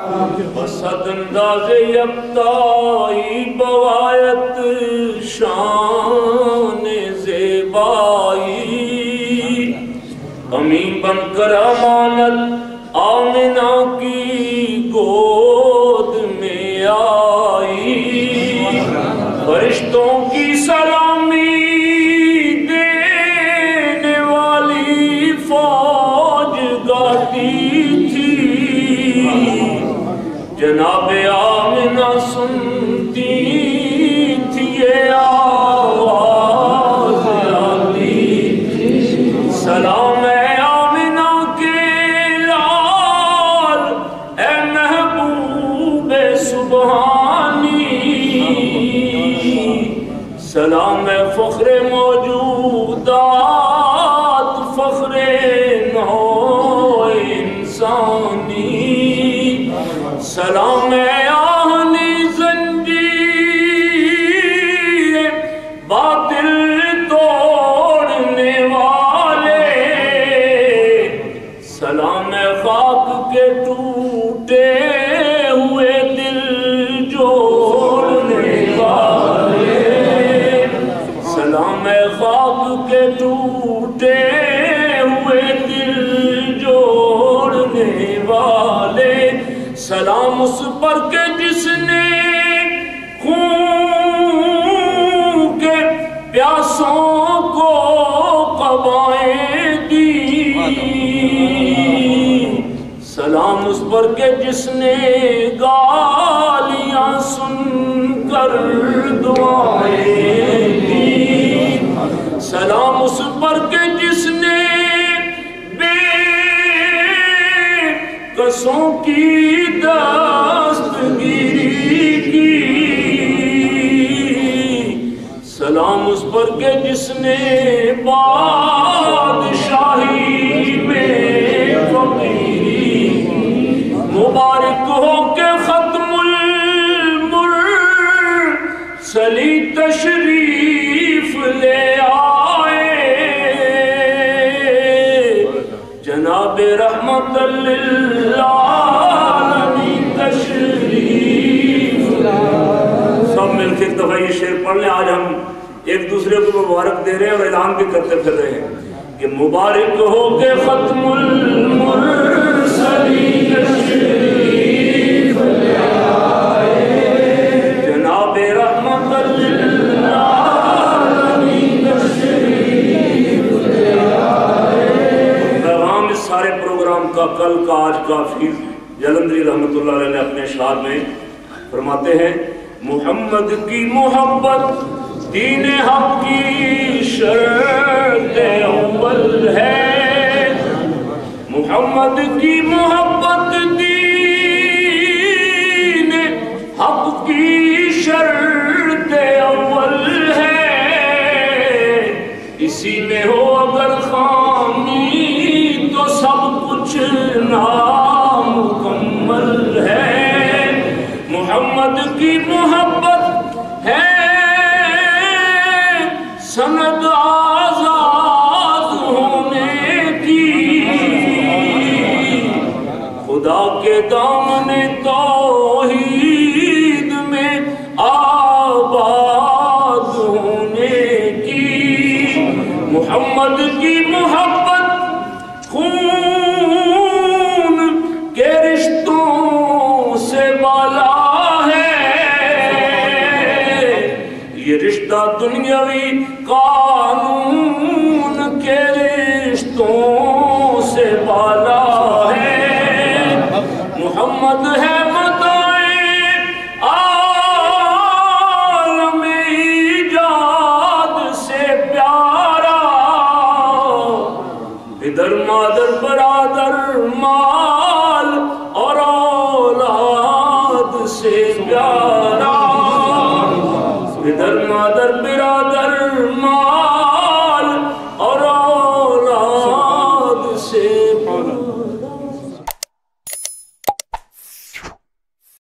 بسد انداز یکتائی بوایت شان زیبائی امی بن کر امانت آمنہ کی گود میں آئی فرشتوں کی سلامی دینے والی فوج گاتی تھی جناب آمنہ سنتی تھی یہ آواز آتی تھی سلام اے آمنہ کے لال اے محبوب سبحانی سلام اے فخر موجودات فخر نوع انسانی سلام اے آہنی زنجیر باطل توڑنے والے سلام اے خاک کے ٹوٹے ہوئے دل جوڑنے والے سلام اے خاک کے ٹوٹے ہوئے دل جوڑنے والے سلام اس پر کے جس نے خون کے پیاسوں کو قبائیں دی سلام اس پر کے جس نے گالیاں سن کر دعائیں دی سلام اس پر کے جس نے قصوں کی دستگیری کی سلام اس پر کے جس نے بادشاہی میں فقیری مبارک ہو کہ ختم المرسلی تشریف لے آئے جناب رحمت للعالمین تشریف سب مل کے دفعہ یہ شعر پڑھ لیں آج ہم ایک دوسرے کو مبارک دے رہے ہیں اور اعلان بھی کرتے پھر رہے ہیں کہ مبارک ہو کہ ختم المرسلین تشریف لے آئے جناب رحمت للعالمین تشریف لے آئے پیغام اس سارے پروگرام کا کل کا آج کا حفیظ جلندری رحمت اللہ علیہ نے اپنے اشعار میں فرماتے ہیں محمد کی محبت دین حق کی شرط اول ہے محمد کی محبت دین حق کی شرط اول ہے اسی میں ہو اگر خامی تو سب کچھ نامکمل ہے محمد کی محبت ہے سند آزاد ہونے کی خدا کے دامن تو